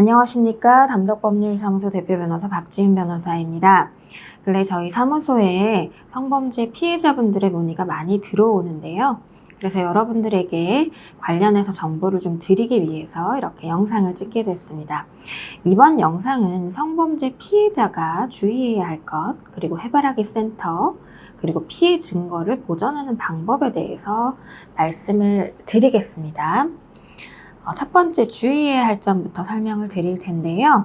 안녕하십니까. 담덕법률사무소 대표 변호사 박지은 변호사입니다. 근래 저희 사무소에 성범죄 피해자분들의 문의가 많이 들어오는데요. 그래서 여러분들에게 관련해서 정보를 좀 드리기 위해서 이렇게 영상을 찍게 됐습니다. 이번 영상은 성범죄 피해자가 주의해야 할 것, 그리고 해바라기 센터, 그리고 피해 증거를 보전하는 방법에 대해서 말씀을 드리겠습니다. 첫 번째 주의해야 할 점부터 설명을 드릴 텐데요.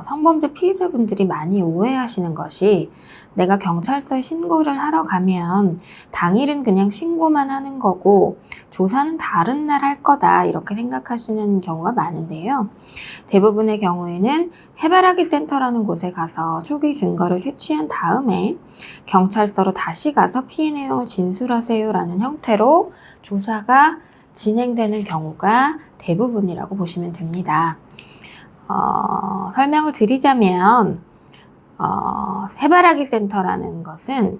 성범죄 피해자분들이 많이 오해하시는 것이 내가 경찰서에 신고를 하러 가면 당일은 그냥 신고만 하는 거고 조사는 다른 날 할 거다 이렇게 생각하시는 경우가 많은데요. 대부분의 경우에는 해바라기 센터라는 곳에 가서 초기 증거를 채취한 다음에 경찰서로 다시 가서 피해 내용을 진술하세요 라는 형태로 조사가 진행되는 경우가 대부분이라고 보시면 됩니다. 설명을 드리자면 해바라기 센터라는 것은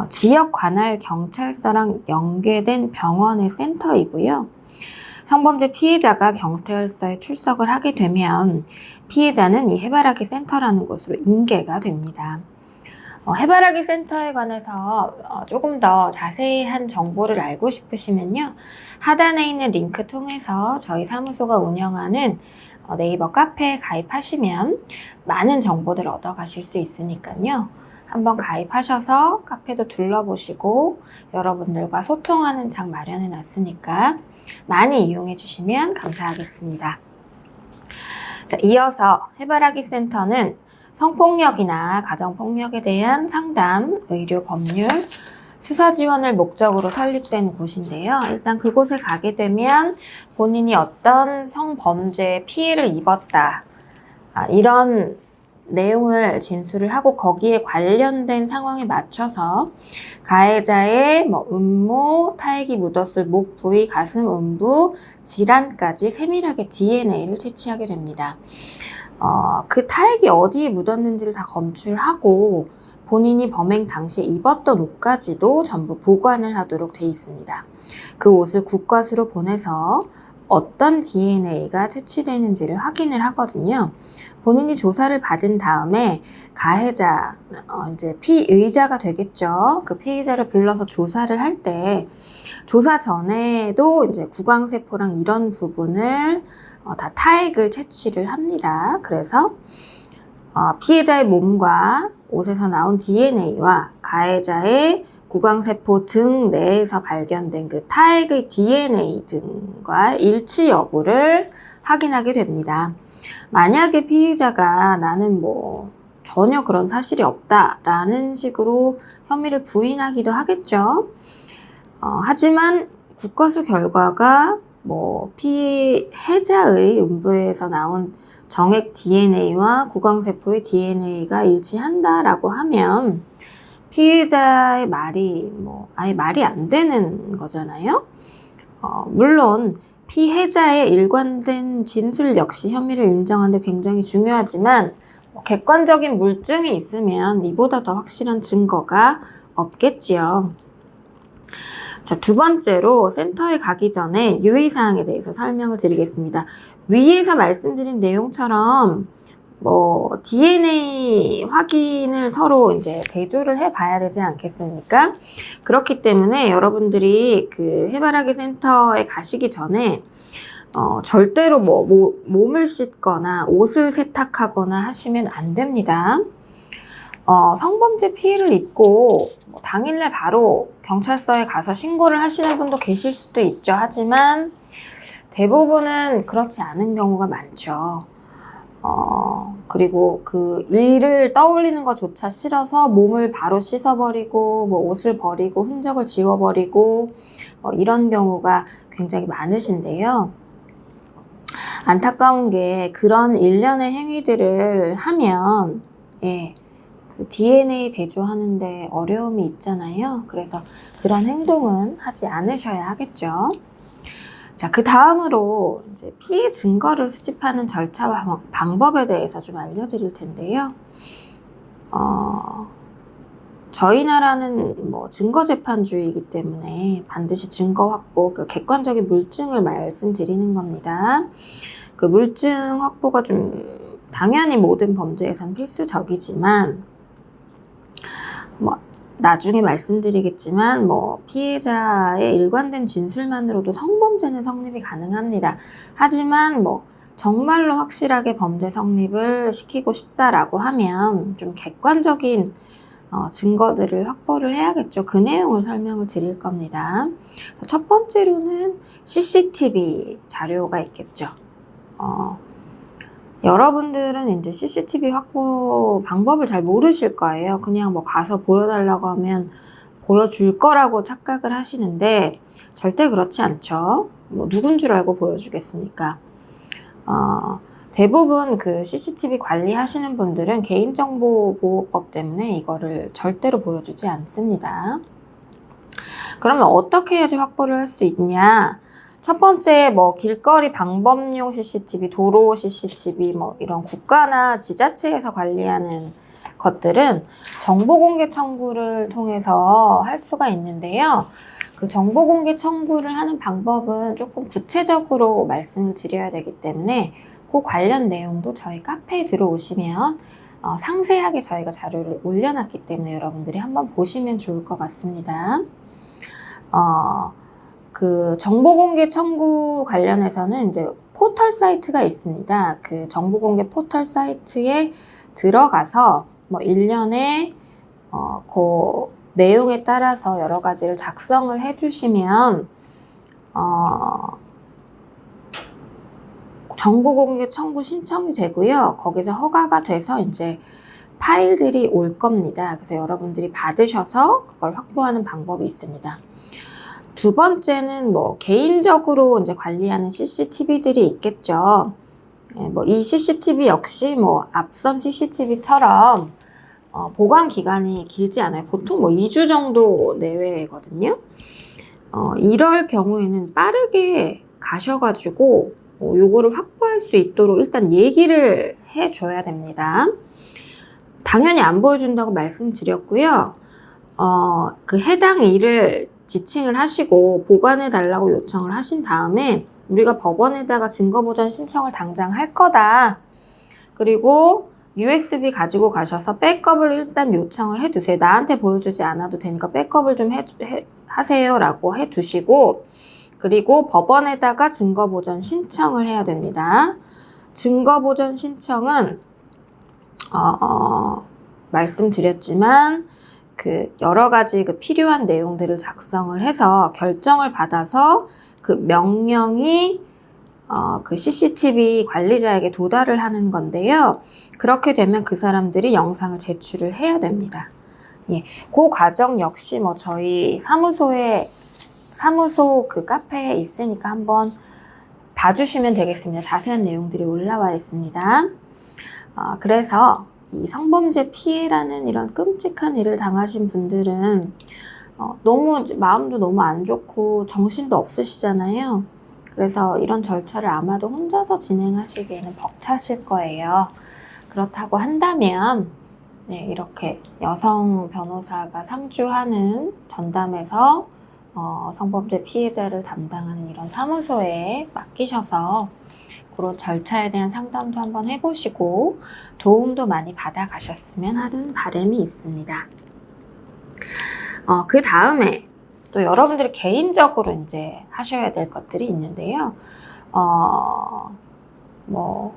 지역 관할 경찰서랑 연계된 병원의 센터이고요. 성범죄 피해자가 경찰서에 출석을 하게 되면 피해자는 이 해바라기 센터라는 곳으로 인계가 됩니다. 해바라기 센터에 관해서 조금 더 자세한 정보를 알고 싶으시면요. 하단에 있는 링크 통해서 저희 사무소가 운영하는 네이버 카페에 가입하시면 많은 정보들을 얻어가실 수 있으니까요. 한번 가입하셔서 카페도 둘러보시고 여러분들과 소통하는 장 마련해 놨으니까 많이 이용해 주시면 감사하겠습니다. 자, 이어서 해바라기 센터는 성폭력이나 가정폭력에 대한 상담, 의료, 법률, 수사 지원을 목적으로 설립된 곳인데요. 일단 그곳에 가게 되면 본인이 어떤 성범죄 피해를 입었다, 이런 내용을 진술을 하고 거기에 관련된 상황에 맞춰서 가해자의 음모, 타액이 묻었을 목 부위, 가슴, 음부, 질환까지 세밀하게 DNA를 채취하게 됩니다. 그 타액이 어디에 묻었는지를 다 검출하고 본인이 범행 당시에 입었던 옷까지도 전부 보관을 하도록 돼 있습니다. 그 옷을 국과수로 보내서 어떤 DNA가 채취되는지를 확인을 하거든요. 본인이 조사를 받은 다음에 가해자, 이제 피의자가 되겠죠. 그 피의자를 불러서 조사를 할 때 조사 전에도 이제 구강세포랑 이런 부분을 다 타액을 채취를 합니다. 그래서 피해자의 몸과 옷에서 나온 DNA와 가해자의 구강세포 등 내에서 발견된 그 타액의 DNA 등과 일치 여부를 확인하게 됩니다. 만약에 피해자가 나는 전혀 그런 사실이 없다라는 식으로 혐의를 부인하기도 하겠죠. 하지만 국과수 결과가 피해자의 음부에서 나온 정액 DNA와 구강세포의 DNA가 일치한다라고 하면 피해자의 말이 아예 말이 안 되는 거잖아요. 물론 피해자의 일관된 진술 역시 혐의를 인정하는 데 굉장히 중요하지만 객관적인 물증이 있으면 이보다 더 확실한 증거가 없겠지요. 자, 두 번째로 센터에 가기 전에 유의사항에 대해서 설명을 드리겠습니다. 위에서 말씀드린 내용처럼 DNA 확인을 서로 이제 대조를 해봐야 되지 않겠습니까? 그렇기 때문에 여러분들이 그 해바라기 센터에 가시기 전에 절대로 몸을 씻거나 옷을 세탁하거나 하시면 안 됩니다. 성범죄 피해를 입고 당일날 바로 경찰서에 가서 신고를 하시는 분도 계실 수도 있죠. 하지만 대부분은 그렇지 않은 경우가 많죠. 그리고 그 일을 떠올리는 것조차 싫어서 몸을 바로 씻어버리고 옷을 버리고 흔적을 지워버리고 이런 경우가 굉장히 많으신데요. 안타까운 게 그런 일련의 행위들을 하면 그 DNA 대조하는데 어려움이 있잖아요. 그래서 그런 행동은 하지 않으셔야 하겠죠. 자, 그 다음으로 이제 피해 증거를 수집하는 절차와 방법에 대해서 좀 알려드릴 텐데요. 저희 나라는 증거재판주의이기 때문에 반드시 증거 확보, 그 객관적인 물증을 말씀드리는 겁니다. 그 물증 확보가 좀 당연히 모든 범죄에선 필수적이지만 뭐 나중에 말씀드리겠지만 뭐 피해자의 일관된 진술만으로도 성범죄는 성립이 가능합니다. 하지만 뭐 정말로 확실하게 범죄 성립을 시키고 싶다라고 하면 좀 객관적인 증거들을 확보를 해야겠죠. 그 내용을 설명을 드릴 겁니다. 첫 번째로는 CCTV 자료가 있겠죠. 여러분들은 이제 CCTV 확보 방법을 잘 모르실 거예요. 그냥 뭐 가서 보여달라고 하면 보여줄 거라고 착각을 하시는데 절대 그렇지 않죠. 뭐 누군 줄 알고 보여주겠습니까? 대부분 그 CCTV 관리하시는 분들은 개인정보보호법 때문에 이거를 절대로 보여주지 않습니다. 그러면 어떻게 해야지 확보를 할 수 있냐? 첫 번째, 뭐, 길거리 방범용 CCTV, 도로 CCTV, 뭐, 이런 국가나 지자체에서 관리하는 것들은 정보공개 청구를 통해서 할 수가 있는데요. 그 정보공개 청구를 하는 방법은 조금 구체적으로 말씀을 드려야 되기 때문에 그 관련 내용도 저희 카페에 들어오시면 상세하게 저희가 자료를 올려놨기 때문에 여러분들이 한번 보시면 좋을 것 같습니다. 그 정보공개 청구 관련해서는 이제 포털 사이트가 있습니다. 그 정보공개 포털 사이트에 들어가서 뭐 1년에 그 내용에 따라서 여러 가지를 작성을 해주시면 정보공개 청구 신청이 되고요. 거기서 허가가 돼서 이제 파일들이 올 겁니다. 그래서 여러분들이 받으셔서 그걸 확보하는 방법이 있습니다. 두 번째는 뭐 개인적으로 이제 관리하는 CCTV들이 있겠죠. 뭐 이 CCTV 역시 뭐 앞선 CCTV처럼 보관 기간이 길지 않아요. 보통 뭐 2주 정도 내외거든요. 이럴 경우에는 빠르게 가셔가지고 요거를 확보할 수 있도록 일단 얘기를 해줘야 됩니다. 당연히 안 보여준다고 말씀드렸고요. 그 해당 일을 지칭을 하시고 보관해 달라고 요청을 하신 다음에 우리가 법원에다가 증거보전 신청을 당장 할 거다. 그리고 USB 가지고 가셔서 백업을 일단 요청을 해두세요. 나한테 보여주지 않아도 되니까 백업을 좀 하세요 라고 해두시고 그리고 법원에다가 증거보전 신청을 해야 됩니다. 증거보전 신청은 말씀드렸지만 그 여러 가지 그 필요한 내용들을 작성을 해서 결정을 받아서 그 명령이 그 CCTV 관리자에게 도달을 하는 건데요. 그렇게 되면 그 사람들이 영상을 제출을 해야 됩니다. 예, 그 과정 역시 뭐 저희 사무소 그 카페에 있으니까 한번 봐주시면 되겠습니다. 자세한 내용들이 올라와 있습니다. 그래서 이 성범죄 피해라는 이런 끔찍한 일을 당하신 분들은 너무 마음도 너무 안 좋고 정신도 없으시잖아요. 그래서 이런 절차를 아마도 혼자서 진행하시기에는 벅차실 거예요. 그렇다고 한다면 네, 이렇게 여성 변호사가 상주하는 전담해서 성범죄 피해자를 담당하는 이런 사무소에 맡기셔서 그런 절차에 대한 상담도 한번 해보시고 도움도 많이 받아가셨으면 하는 바람이 있습니다. 그 다음에 또 여러분들이 개인적으로 이제 하셔야 될 것들이 있는데요. 뭐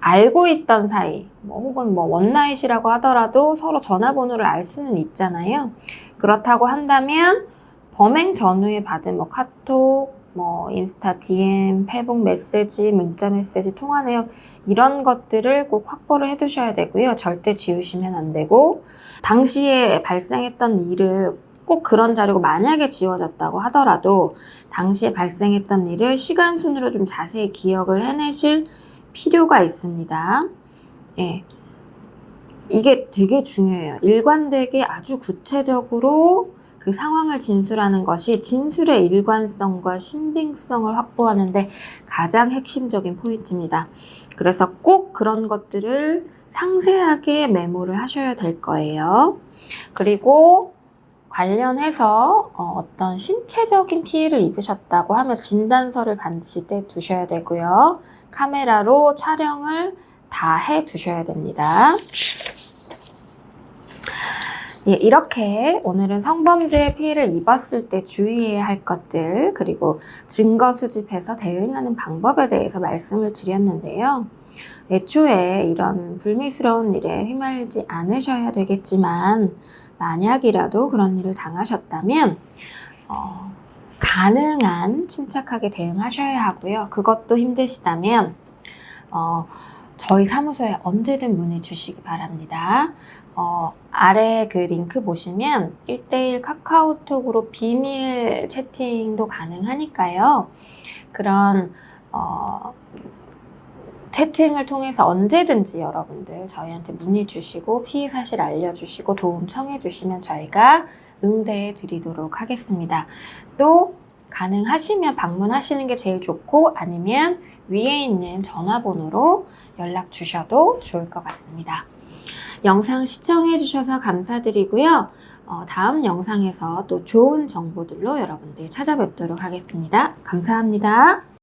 알고 있던 사이, 뭐 혹은 뭐 원나잇이라고 하더라도 서로 전화번호를 알 수는 있잖아요. 그렇다고 한다면 범행 전후에 받은 뭐 카톡, 뭐 인스타 DM, 페북 메시지, 문자 메시지, 통화 내역 이런 것들을 꼭 확보를 해두셔야 되고요. 절대 지우시면 안 되고 당시에 발생했던 일을 꼭 그런 자료가 만약에 지워졌다고 하더라도 당시에 발생했던 일을 시간 순으로 좀 자세히 기억을 해내실 필요가 있습니다. 예. 이게 되게 중요해요. 일관되게 아주 구체적으로 그 상황을 진술하는 것이 진술의 일관성과 신빙성을 확보하는데 가장 핵심적인 포인트입니다. 그래서 꼭 그런 것들을 상세하게 메모를 하셔야 될 거예요. 그리고 관련해서 어떤 신체적인 피해를 입으셨다고 하면 진단서를 반드시 떼두셔야 되고요. 카메라로 촬영을 다 해두셔야 됩니다. 예, 이렇게 오늘은 성범죄 피해를 입었을 때 주의해야 할 것들, 그리고 증거 수집해서 대응하는 방법에 대해서 말씀을 드렸는데요. 애초에 이런 불미스러운 일에 휘말리지 않으셔야 되겠지만 만약이라도 그런 일을 당하셨다면 가능한 침착하게 대응하셔야 하고요. 그것도 힘드시다면 저희 사무소에 언제든 문의 주시기 바랍니다. 아래 그 링크 보시면 1:1 카카오톡으로 비밀 채팅도 가능하니까요. 그런 채팅을 통해서 언제든지 여러분들 저희한테 문의 주시고 피해 사실 알려주시고 도움 청해 주시면 저희가 응대해 드리도록 하겠습니다. 또 가능하시면 방문하시는 게 제일 좋고 아니면 위에 있는 전화번호로 연락 주셔도 좋을 것 같습니다. 영상 시청해 주셔서 감사드리고요. 다음 영상에서 또 좋은 정보들로 여러분들 찾아뵙도록 하겠습니다. 감사합니다.